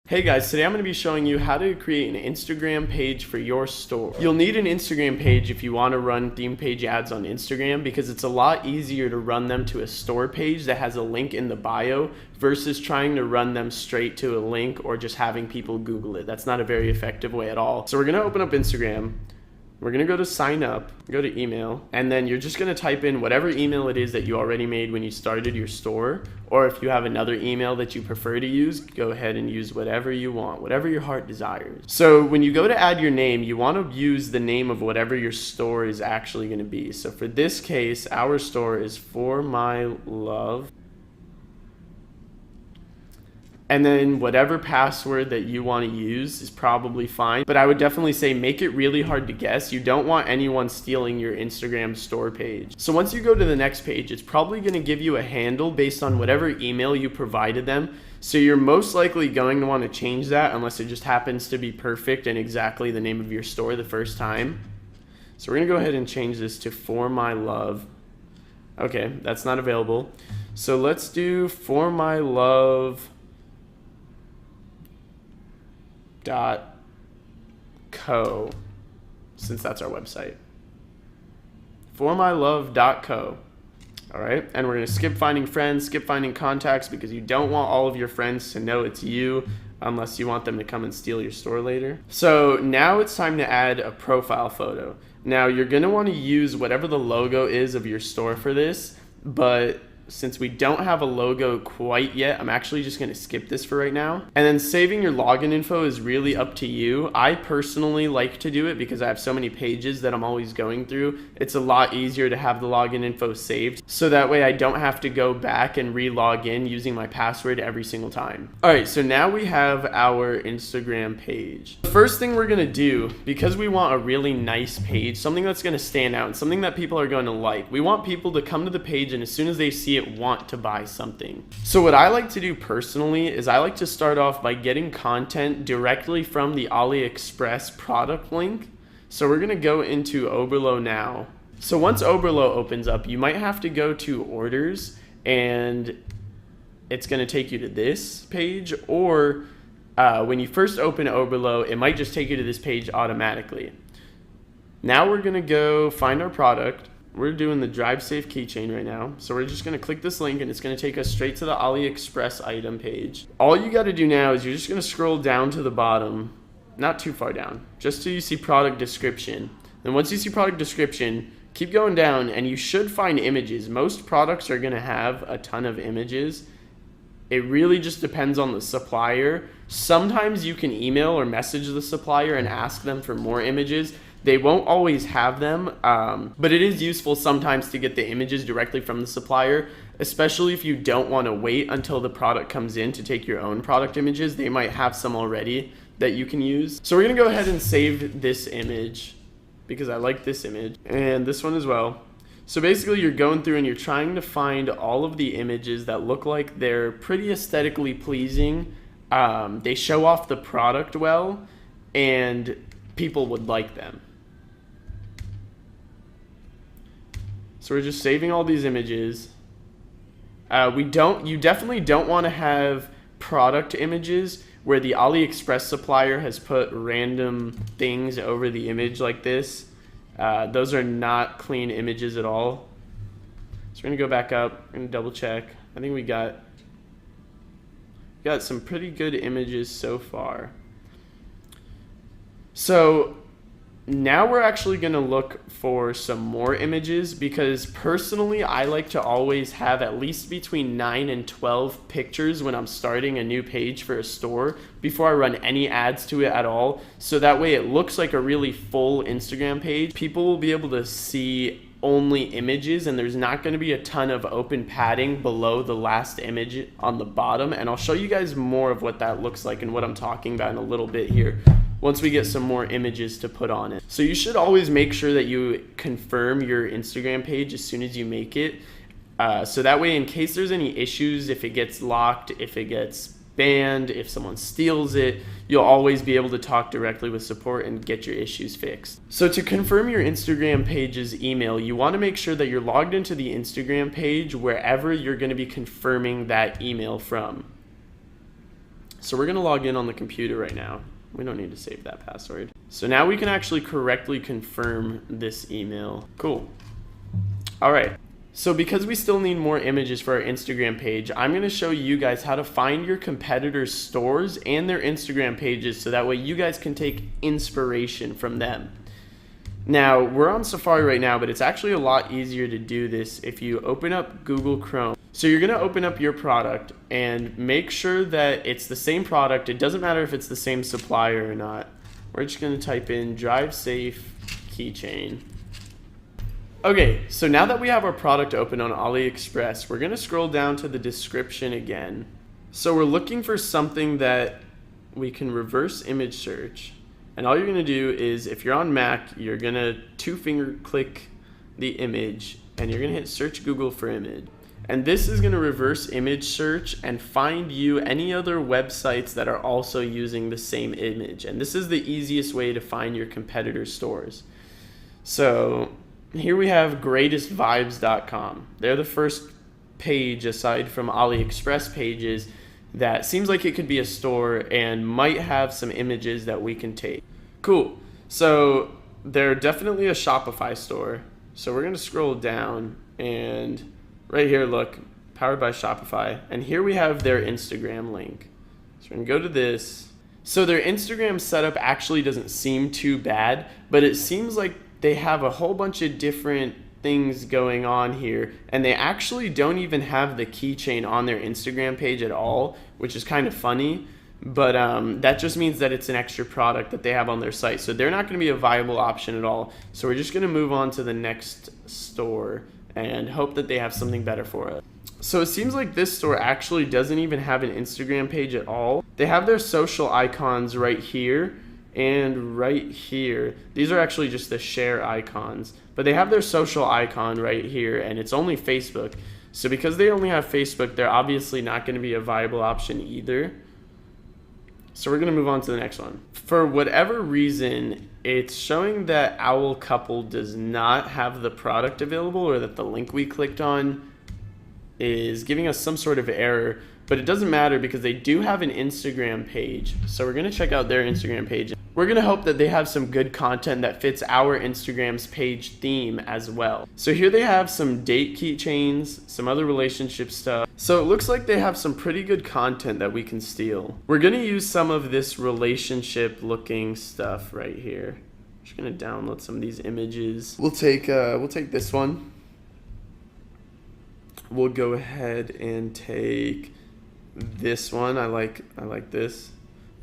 Hey guys, today I'm going to be showing you how to create an Instagram page for your store. You'll need an Instagram page if you want to run theme page ads on Instagram because it's a lot easier to run them to a store page that has a link in the bio versus trying to run them straight to a link or just having people Google it. That's not a very effective way at all. So we're going to open up Instagram. We're going to go to sign up, go to email, and then you're just going to type in whatever email it is that you already made when you started your store, or if you have another email that you prefer to use, go ahead and use whatever you want, whatever your heart desires. So when you go to add your name, you want to use the name of whatever your store is actually going to be. So for this case, our store is For My Love. And then whatever password that you want to use is probably fine. But I would definitely say make it really hard to guess. You don't want anyone stealing your Instagram store page. So once you go to the next page, it's probably going to give you a handle based on whatever email you provided them. So you're most likely going to want to change that unless it just happens to be perfect and exactly the name of your store the first time. So we're going to go ahead and change this to For My Love. Okay, that's not available. So let's do For My Love .co, since that's our website. formylove.co. All right, and we're going to skip finding friends, skip finding contacts, because you don't want all of your friends to know it's you unless you want them to come and steal your store later. So now it's time to add a profile photo. Now you're going to want to use whatever the logo is of your store for this, but since we don't have a logo quite yet, I'm actually just going to skip this for right now. And then saving your login info is really up to you. I personally like to do it because I have so many pages that I'm always going through. It's a lot easier to have the login info saved, so that way I don't have to go back and re-log in using my password every single time. All right, so now we have our Instagram page. The first thing we're going to do, because we want a really nice page, something that's going to stand out and something that people are going to like, we want people to come to the page and as soon as they see it, want to buy something. So what I like to do personally is I like to start off by getting content directly from the AliExpress product link. So we're going to go into Oberlo now. So once Oberlo opens up, you might have to go to orders and it's going to take you to this page, or when you first open Oberlo, it might just take you to this page automatically. Now we're going to go find our product. We're doing the Drive Safe keychain right now. So we're just going to click this link and it's going to take us straight to the AliExpress item page. All you got to do now is you're just going to scroll down to the bottom, not too far down, just till you see product description. And once you see product description, keep going down and you should find images. Most products are going to have a ton of images. It really just depends on the supplier. Sometimes you can email or message the supplier and ask them for more images. They won't always have them, but it is useful sometimes to get the images directly from the supplier, especially if you don't want to wait until the product comes in to take your own product images. They might have some already that you can use. So we're going to go ahead and save this image because I like this image, and this one as well. So basically you're going through and you're trying to find all of the images that look like they're pretty aesthetically pleasing. They show off the product well, and people would like them. So we're just saving all these images. You definitely don't want to have product images where the AliExpress supplier has put random things over the image like this. Those are not clean images at all. So we're gonna go back up, we're gonna double check. I think we got some pretty good images so far. So now we're actually going to look for some more images because personally I like to always have at least between 9 and 12 pictures when I'm starting a new page for a store before I run any ads to it at all. So that way it looks like a really full Instagram page. People will be able to see only images and there's not going to be a ton of open padding below the last image on the bottom. And I'll show you guys more of what that looks like and what I'm talking about in a little bit here, once we get some more images to put on it. So you should always make sure that you confirm your Instagram page as soon as you make it. So that way, in case there's any issues, if it gets locked, if it gets banned, if someone steals it, you'll always be able to talk directly with support and get your issues fixed. So to confirm your Instagram page's email, you want to make sure that you're logged into the Instagram page wherever you're going to be confirming that email from. So we're gonna log in on the computer right now. We don't need to save that password. So now we can actually correctly confirm this email. Cool. All right. So because we still need more images for our Instagram page, I'm gonna show you guys how to find your competitors' stores and their Instagram pages so that way you guys can take inspiration from them. Now, we're on Safari right now, but it's actually a lot easier to do this if you open up Google Chrome. So you're gonna open up your product and make sure that it's the same product. It doesn't matter if it's the same supplier or not. We're just gonna type in drive safe keychain. Okay, so now that we have our product open on AliExpress, we're gonna scroll down to the description again. So we're looking for something that we can reverse image search. And all you're gonna do is, if you're on Mac, you're gonna 2-finger click the image and you're gonna hit search Google for image. And this is gonna reverse image search and find you any other websites that are also using the same image. And this is the easiest way to find your competitors' stores. So here we have greatestvibes.com. They're the first page aside from AliExpress pages that seems like it could be a store and might have some images that we can take. Cool. So they're definitely a Shopify store. So we're gonna scroll down and right here, look, powered by Shopify. And here we have their Instagram link. So we're gonna go to this. So their Instagram setup actually doesn't seem too bad, but it seems like they have a whole bunch of different things going on here, and they actually don't even have the keychain on their Instagram page at all, which is kind of funny, but that just means that it's an extra product that they have on their site, so they're not going to be a viable option at all. So we're just going to move on to the next store and hope that they have something better for us. So it seems like this store actually doesn't even have an Instagram page at all. They have their social icons right here and right here. These are actually just the share icons, but they have their social icon right here, and it's only Facebook. So because they only have Facebook, they're obviously not going to be a viable option either. So we're going to move on to the next one. For whatever reason, it's showing that Owl Couple does not have the product available, or that the link we clicked on is giving us some sort of error, but it doesn't matter because they do have an Instagram page. So we're going to check out their Instagram page. We're going to hope that they have some good content that fits our Instagram's page theme as well. So here they have some date keychains, some other relationship stuff. So it looks like they have some pretty good content that we can steal. We're going to use some of this relationship looking stuff right here. I'm just going to download some of these images. We'll take this one. We'll go ahead and take this one. I like this,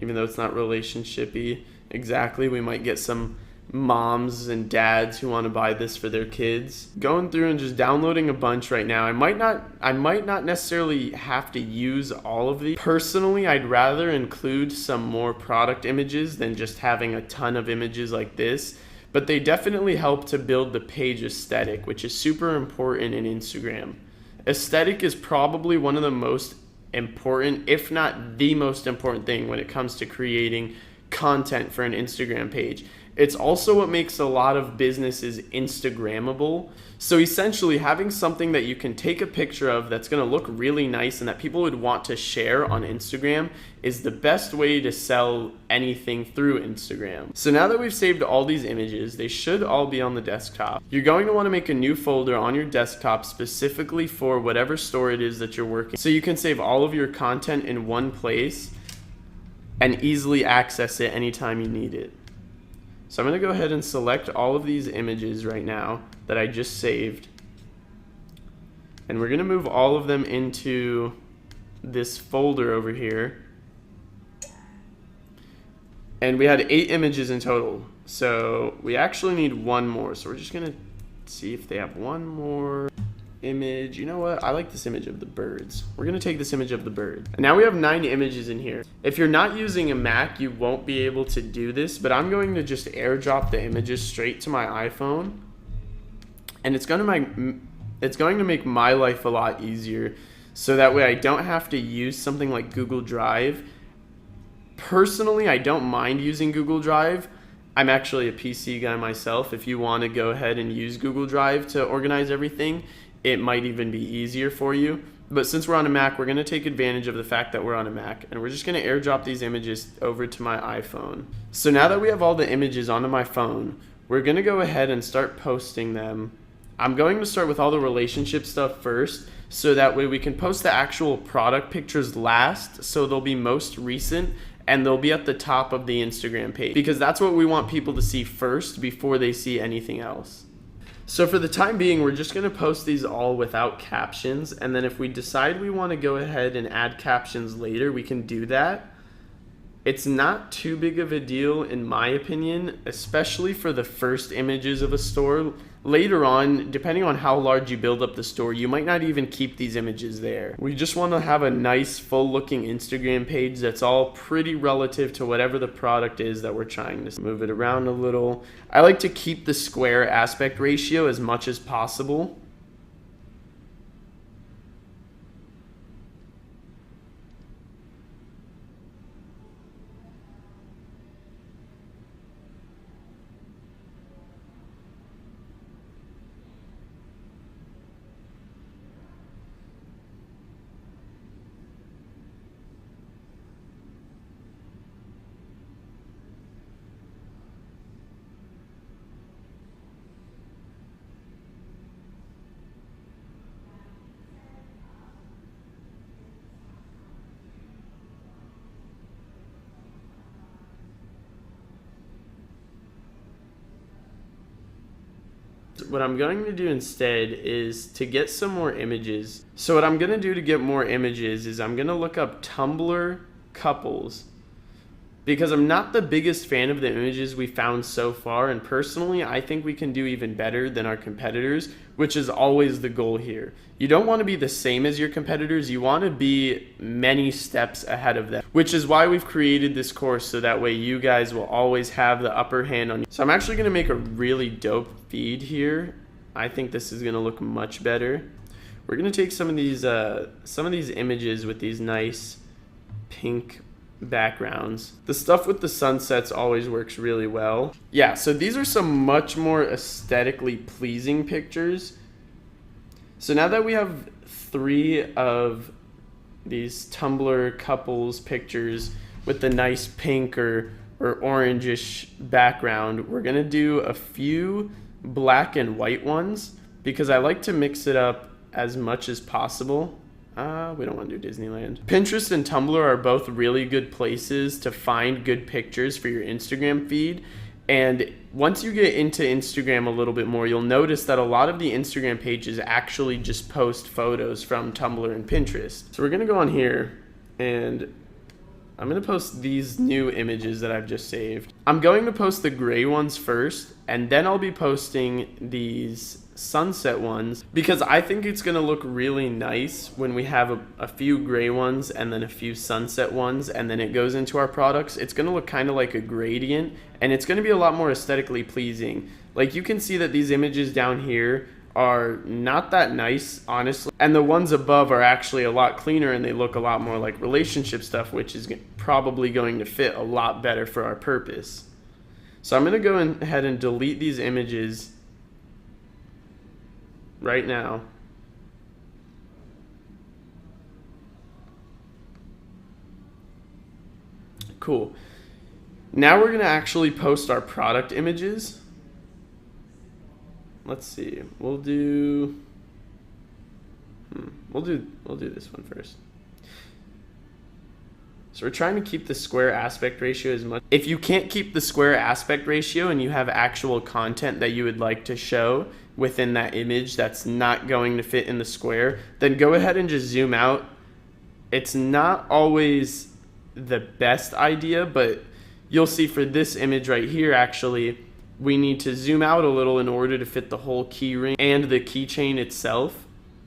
even though it's not relationship-y exactly. We might get some moms and dads who want to buy this for their kids. Going through and just downloading a bunch right now. I might not necessarily have to use all of these. Personally, I'd rather include some more product images than just having a ton of images like this, but they definitely help to build the page aesthetic, which is super important in Instagram. Aesthetic is probably one of the most important, if not the most important thing when it comes to creating content for an Instagram page. It's also what makes a lot of businesses Instagrammable. So essentially, having something that you can take a picture of that's going to look really nice and that people would want to share on Instagram is the best way to sell anything through Instagram. So now that we've saved all these images, they should all be on the desktop. You're going to want to make a new folder on your desktop specifically for whatever store it is that you're working, so you can save all of your content in one place and easily access it anytime you need it. So I'm going to go ahead and select all of these images right now that I just saved. And we're going to move all of them into this folder over here. And we had 8 images in total. So we actually need one more. So we're just going to see if they have one more image. You know what? I like this image of the birds. We're going to take this image of the bird. And now we have 9 images in here. If you're not using a Mac, you won't be able to do this, but I'm going to just airdrop the images straight to my iPhone. And it's going to make my life a lot easier, so that way I don't have to use something like Google Drive. Personally, I don't mind using Google Drive. I'm actually a PC guy myself. If you want to go ahead and use Google Drive to organize everything, it might even be easier for you. But since we're on a Mac, we're going to take advantage of the fact that we're on a Mac, and we're just going to airdrop these images over to my iPhone. So now that we have all the images onto my phone, we're going to go ahead and start posting them. I'm going to start with all the relationship stuff first, so that way we can post the actual product pictures last, so they'll be most recent, and they'll be at the top of the Instagram page, because that's what we want people to see first before they see anything else. So for the time being, we're just going to post these all without captions, and then if we decide we want to go ahead and add captions later, we can do that. It's not too big of a deal in my opinion, especially for the first images of a store. Later on, depending on how large you build up the store, you might not even keep these images there. We just want to have a nice full looking Instagram page that's all pretty relative to whatever the product is that we're trying to move it around a little. I like to keep the square aspect ratio as much as possible. What I'm going to do instead is to get some more images. So what I'm going to do to get more images is I'm going to look up Tumblr couples, because I'm not the biggest fan of the images we found so far, and personally I think we can do even better than our competitors, which is always the goal here. You don't want to be the same as your competitors, you want to be many steps ahead of them, which is why we've created this course, so that way you guys will always have the upper hand on you. So I'm actually going to make a really dope feed here. I think this is going to look much better. We're going to take some of these images with these nice pink backgrounds. The stuff with the sunsets always works really well. Yeah, so these are some much more aesthetically pleasing pictures. So now that we have 3 of these Tumblr couples pictures with the nice pink or orangish background, we're gonna do a few black and white ones, because I like to mix it up as much as possible. We don't want to do Disneyland. Pinterest and Tumblr are both really good places to find good pictures for your Instagram feed. And once you get into Instagram a little bit more, you'll notice that a lot of the Instagram pages actually just post photos from Tumblr and Pinterest. So we're going to go on here, and I'm going to post these new images that I've just saved. I'm going to post the gray ones first, and then I'll be posting these sunset ones, because I think it's going to look really nice when we have a few gray ones and then a few sunset ones, and then it goes into our products. It's going to look kind of like a gradient, and it's going to be a lot more aesthetically pleasing. Like, you can see that these images down here are not that nice, honestly, and the ones above are actually a lot cleaner, and they look a lot more like relationship stuff, which is probably going to fit a lot better for our purpose. So I'm going to go ahead and delete these images right now. Cool. Now we're going to actually post our product images. Let's see. We'll do this one first. So we're trying to keep the square aspect ratio as much. If you can't keep the square aspect ratio and you have actual content that you would like to show within that image that's not going to fit in the square, then go ahead and just zoom out. It's not always the best idea, but you'll see for this image right here, actually, we need to zoom out a little in order to fit the whole key ring and the keychain itself.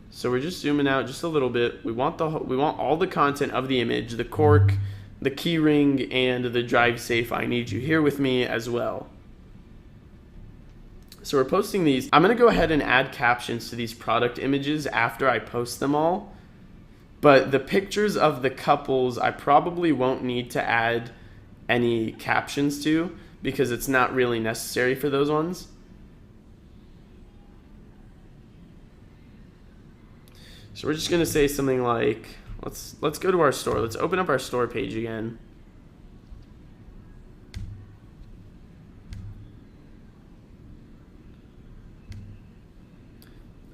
So we're just zooming out just a little bit. We want all the content of the image, the cork, the key ring, and the drive safe I need you here with me as well. So we're posting these. I'm going to go ahead and add captions to these product images after I post them all. But the pictures of the couples, I probably won't need to add any captions to, because it's not really necessary for those ones. So we're just gonna say something like, let's go to our store. Let's open up our store page again.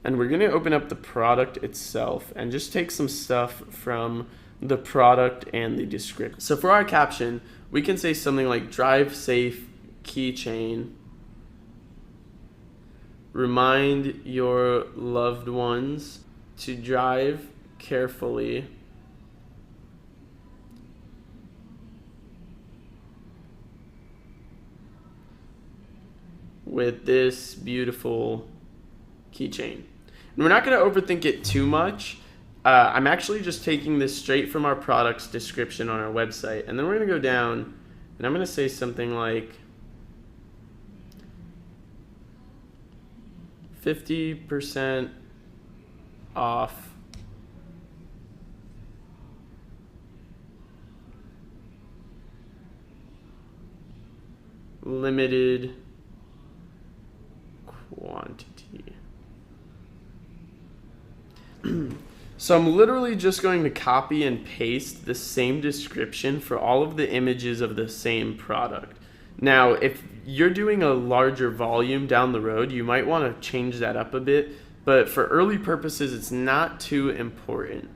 And we're gonna open up the product itself and just take some stuff from the product and the description. So for our caption, we can say something like drive safe keychain. Remind your loved ones to drive carefully with this beautiful keychain. And we're not going to overthink it too much. I'm actually just taking this straight from our product's description on our website. And then we're going to go down and I'm going to say something like 50% off limited quantity. So I'm literally just going to copy and paste the same description for all of the images of the same product. Now, if you're doing a larger volume down the road, you might want to change that up a bit, but for early purposes, it's not too important.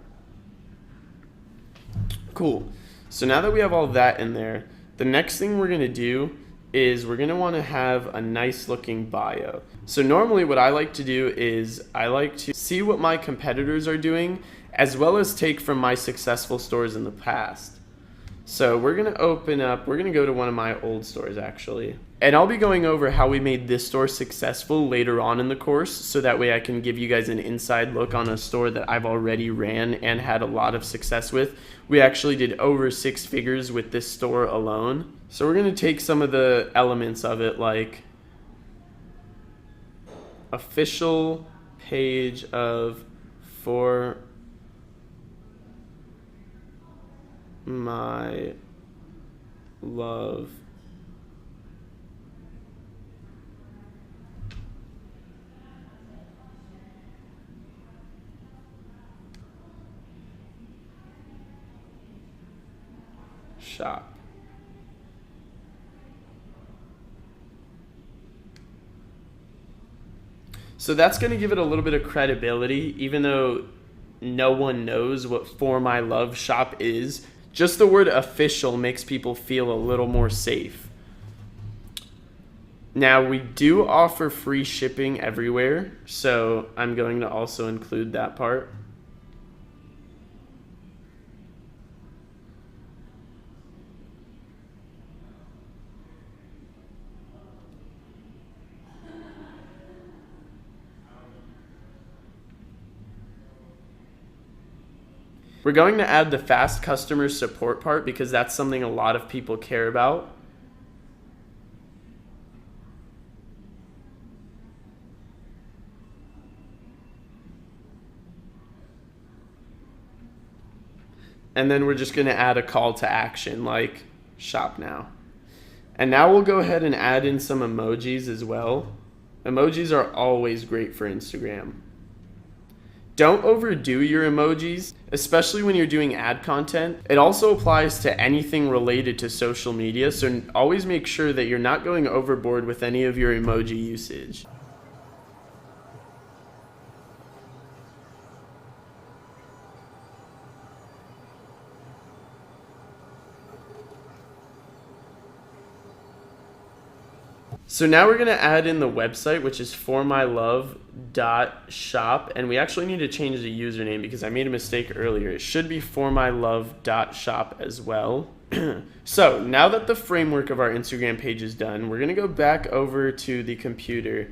Cool. So now that we have all that in there, the next thing we're going to do is we're going to want to have a nice looking bio. So normally what I like to do is I like to see what my competitors are doing as well as take from my successful stores in the past. So we're going to go to one of my old stores actually. And I'll be going over how we made this store successful later on in the course, so that way I can give you guys an inside look on a store that I've already ran and had a lot of success with. We actually did over 6 figures with this store alone. So we're going to take some of the elements of it, like official page of For My Love Shop. So that's going to give it a little bit of credibility, even though no one knows what For My Love Shop is. Just the word official makes people feel a little more safe. Now, we do offer free shipping everywhere, so I'm going to also include that part. We're going to add the fast customer support part because that's something a lot of people care about. And then we're just going to add a call to action like shop now. And now we'll go ahead and add in some emojis as well. Emojis are always great for Instagram. Don't overdo your emojis, especially when you're doing ad content. It also applies to anything related to social media, so always make sure that you're not going overboard with any of your emoji usage. So now we're going to add in the website, which is formylove.shop, and we actually need to change the username because I made a mistake earlier. It should be formylove.shop as well. So now that the framework of our Instagram page is done, we're going to go back over to the computer